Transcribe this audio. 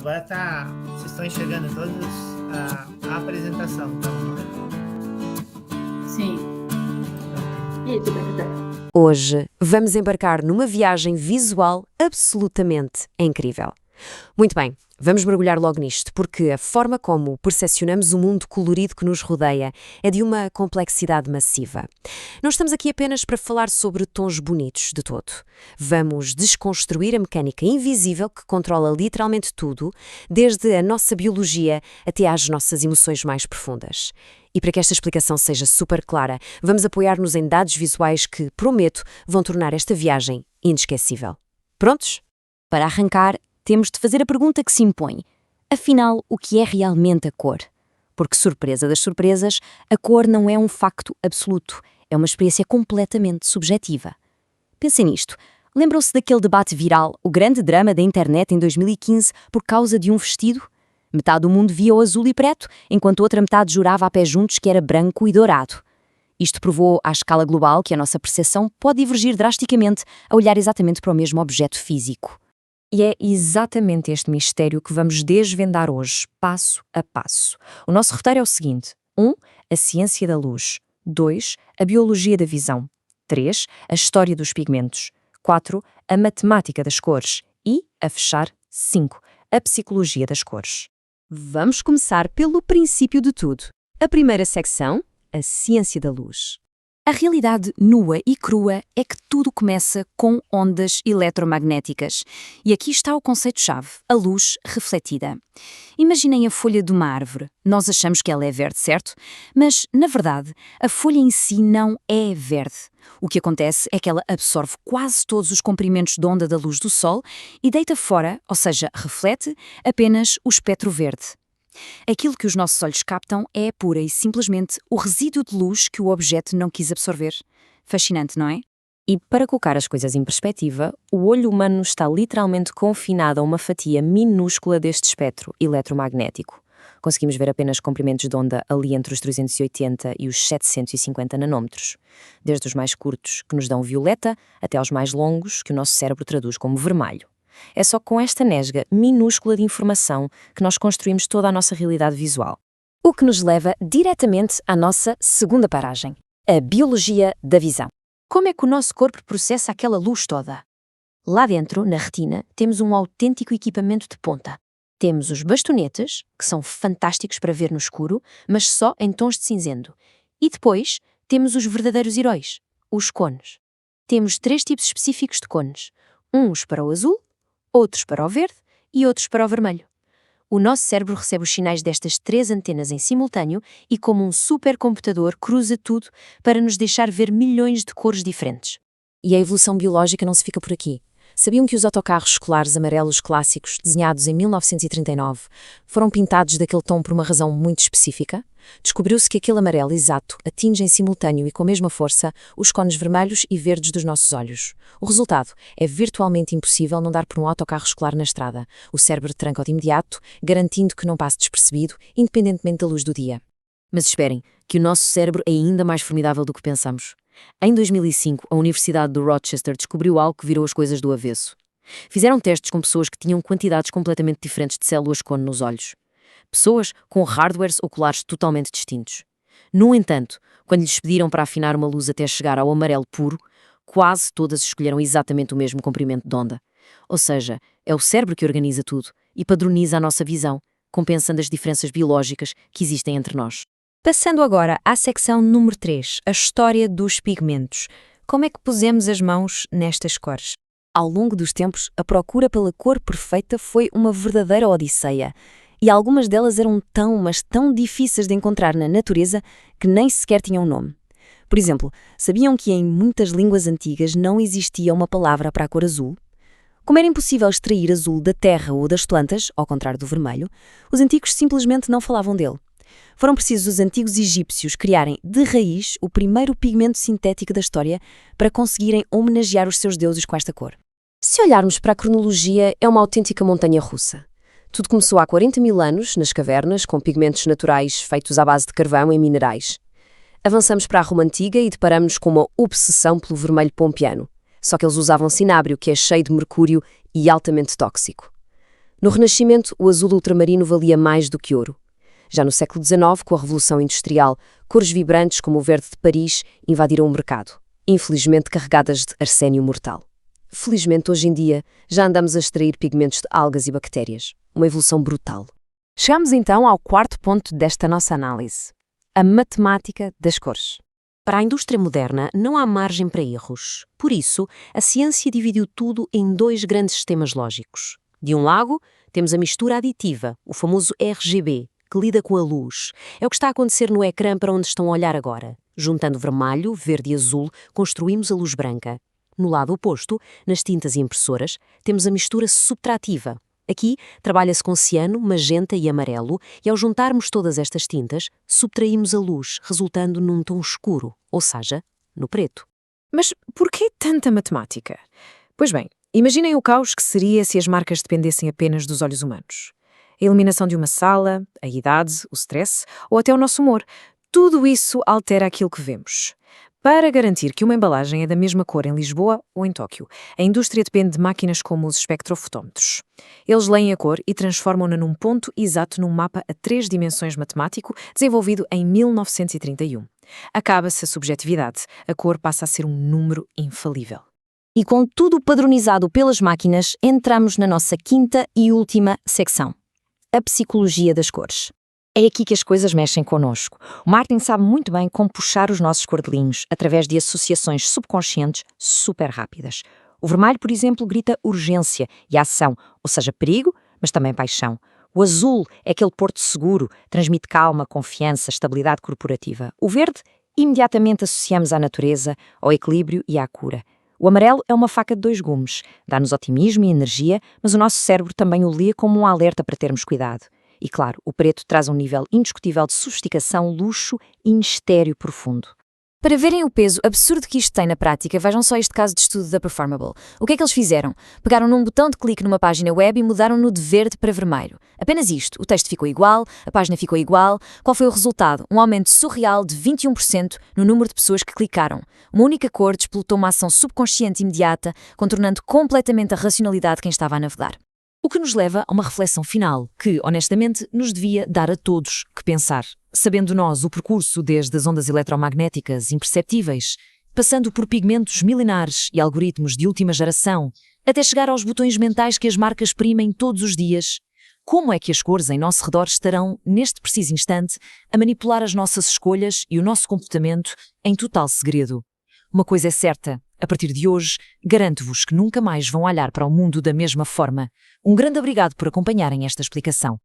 agora tá. Vocês estão enxergando todos a apresentação, então, Sim. Isso, verdade. Hoje vamos embarcar numa viagem visual absolutamente incrível. Muito bem, vamos mergulhar logo nisto, porque a forma como percepcionamos o mundo colorido que nos rodeia é de uma complexidade massiva. Não estamos aqui apenas para falar sobre tons bonitos de todo. Vamos desconstruir a mecânica invisível que controla literalmente tudo, desde a nossa biologia até às nossas emoções mais profundas. E para que esta explicação seja super clara, vamos apoiar-nos em dados visuais que, prometo, vão tornar esta viagem inesquecível. Prontos? Para arrancar, temos de fazer a pergunta que se impõe. Afinal, o que é realmente a cor? Porque, surpresa das surpresas, a cor não é um facto absoluto, é uma experiência completamente subjetiva. Pensem nisto. Lembram-se daquele debate viral, o grande drama da internet em 2015 por causa de um vestido? Metade do mundo via o azul e preto, enquanto outra metade jurava a pé juntos que era branco e dourado. Isto provou à escala global que a nossa percepção pode divergir drasticamente a olhar exatamente para o mesmo objeto físico. E é exatamente este mistério que vamos desvendar hoje, passo a passo. O nosso roteiro é o seguinte: 1. A ciência da luz. 2. A biologia da visão. 3. A história dos pigmentos. 4. A matemática das cores. E, a fechar, 5. A psicologia das cores. Vamos começar pelo princípio de tudo. A primeira secção, a ciência da luz. A realidade nua e crua é que tudo começa com ondas eletromagnéticas. E aqui está o conceito-chave, a luz refletida. Imaginem a folha de uma árvore. Nós achamos que ela é verde, certo? Mas, na verdade, a folha em si não é verde. O que acontece é que ela absorve quase todos os comprimentos de onda da luz do Sol e deita fora, ou seja, reflete, apenas o espectro verde. Aquilo que os nossos olhos captam é pura e simplesmente o resíduo de luz que o objeto não quis absorver. Fascinante, não é? E para colocar as coisas em perspectiva, o olho humano está literalmente confinado a uma fatia minúscula deste espectro eletromagnético. Conseguimos ver apenas comprimentos de onda ali entre os 380 e os 750 nanômetros. Desde os mais curtos, que nos dão violeta, até aos mais longos, que o nosso cérebro traduz como vermelho. É só com esta nesga minúscula de informação que nós construímos toda a nossa realidade visual. O que nos leva diretamente à nossa segunda paragem, a biologia da visão. Como é que o nosso corpo processa aquela luz toda? Lá dentro, na retina, temos um autêntico equipamento de ponta. Temos os bastonetes, que são fantásticos para ver no escuro, mas só em tons de cinzento. E depois, temos os verdadeiros heróis, os cones. Temos 3 tipos específicos de cones, uns para o azul, outros para o verde e outros para o vermelho. O nosso cérebro recebe os sinais destas 3 antenas em simultâneo e, como um supercomputador, cruza tudo para nos deixar ver milhões de cores diferentes. E a evolução biológica não se fica por aqui. Sabiam que os autocarros escolares amarelos clássicos, desenhados em 1939, foram pintados daquele tom por uma razão muito específica? Descobriu-se que aquele amarelo exato atinge em simultâneo e com a mesma força os cones vermelhos e verdes dos nossos olhos. O resultado é virtualmente impossível não dar por um autocarro escolar na estrada. O cérebro tranca-o de imediato, garantindo que não passe despercebido, independentemente da luz do dia. Mas esperem, que o nosso cérebro é ainda mais formidável do que pensamos. Em 2005, a Universidade de Rochester descobriu algo que virou as coisas do avesso. Fizeram testes com pessoas que tinham quantidades completamente diferentes de células-cone nos olhos. Pessoas com hardwares oculares totalmente distintos. No entanto, quando lhes pediram para afinar uma luz até chegar ao amarelo puro, quase todas escolheram exatamente o mesmo comprimento de onda. Ou seja, é o cérebro que organiza tudo e padroniza a nossa visão, compensando as diferenças biológicas que existem entre nós. Passando agora à secção número 3, a história dos pigmentos. Como é que pusemos as mãos nestas cores? Ao longo dos tempos, a procura pela cor perfeita foi uma verdadeira odisseia. E algumas delas eram mas tão difíceis de encontrar na natureza que nem sequer tinham nome. Por exemplo, sabiam que em muitas línguas antigas não existia uma palavra para a cor azul? Como era impossível extrair azul da terra ou das plantas, ao contrário do vermelho, os antigos simplesmente não falavam dele. Foram precisos os antigos egípcios criarem, de raiz, o primeiro pigmento sintético da história para conseguirem homenagear os seus deuses com esta cor. Se olharmos para a cronologia, é uma autêntica montanha-russa. Tudo começou há 40 mil anos, nas cavernas, com pigmentos naturais feitos à base de carvão e minerais. Avançamos para a Roma Antiga e deparamos com uma obsessão pelo vermelho pompiano. Só que eles usavam cinábrio, que é cheio de mercúrio e altamente tóxico. No Renascimento, o azul ultramarino valia mais do que ouro. Já no século XIX, com a Revolução Industrial, cores vibrantes como o verde de Paris invadiram o mercado, infelizmente carregadas de arsénio mortal. Felizmente, hoje em dia, já andamos a extrair pigmentos de algas e bactérias. Uma evolução brutal. Chegamos então ao quarto ponto desta nossa análise: a matemática das cores. Para a indústria moderna, não há margem para erros. Por isso, a ciência dividiu tudo em dois grandes sistemas lógicos. De um lado, temos a mistura aditiva, o famoso RGB, que lida com a luz. É o que está a acontecer no ecrã para onde estão a olhar agora. Juntando vermelho, verde e azul, construímos a luz branca. No lado oposto, nas tintas e impressoras, temos a mistura subtrativa. Aqui, trabalha-se com ciano, magenta e amarelo, e ao juntarmos todas estas tintas, subtraímos a luz, resultando num tom escuro, ou seja, no preto. Mas por que tanta matemática? Pois bem, imaginem o caos que seria se as marcas dependessem apenas dos olhos humanos. A iluminação de uma sala, a idade, o stress ou até o nosso humor. Tudo isso altera aquilo que vemos. Para garantir que uma embalagem é da mesma cor em Lisboa ou em Tóquio, a indústria depende de máquinas como os espectrofotómetros. Eles leem a cor e transformam-na num ponto exato num mapa a 3 dimensões matemático desenvolvido em 1931. Acaba-se a subjetividade. A cor passa a ser um número infalível. E com tudo padronizado pelas máquinas, entramos na nossa quinta e última secção: a psicologia das cores. É aqui que as coisas mexem connosco. O Martin sabe muito bem como puxar os nossos cordelinhos através de associações subconscientes super rápidas. O vermelho, por exemplo, grita urgência e ação, ou seja, perigo, mas também paixão. O azul é aquele porto seguro, transmite calma, confiança, estabilidade corporativa. O verde, imediatamente associamos à natureza, ao equilíbrio e à cura. O amarelo é uma faca de 2 gumes, dá-nos otimismo e energia, mas o nosso cérebro também o lê como um alerta para termos cuidado. E claro, o preto traz um nível indiscutível de sofisticação, luxo e mistério profundo. Para verem o peso absurdo que isto tem na prática, vejam só este caso de estudo da Performable. O que é que eles fizeram? Pegaram num botão de clique numa página web e mudaram-no de verde para vermelho. Apenas isto. O texto ficou igual, a página ficou igual. Qual foi o resultado? Um aumento surreal de 21% no número de pessoas que clicaram. Uma única cor desplotou uma ação subconsciente imediata, contornando completamente a racionalidade de quem estava a navegar. O que nos leva a uma reflexão final, que, honestamente, nos devia dar a todos que pensar. Sabendo nós o percurso desde as ondas eletromagnéticas imperceptíveis, passando por pigmentos milenares e algoritmos de última geração, até chegar aos botões mentais que as marcas primem todos os dias, como é que as cores em nosso redor estarão, neste preciso instante, a manipular as nossas escolhas e o nosso comportamento em total segredo? Uma coisa é certa. A partir de hoje, garanto-vos que nunca mais vão olhar para o mundo da mesma forma. Um grande obrigado por acompanharem esta explicação.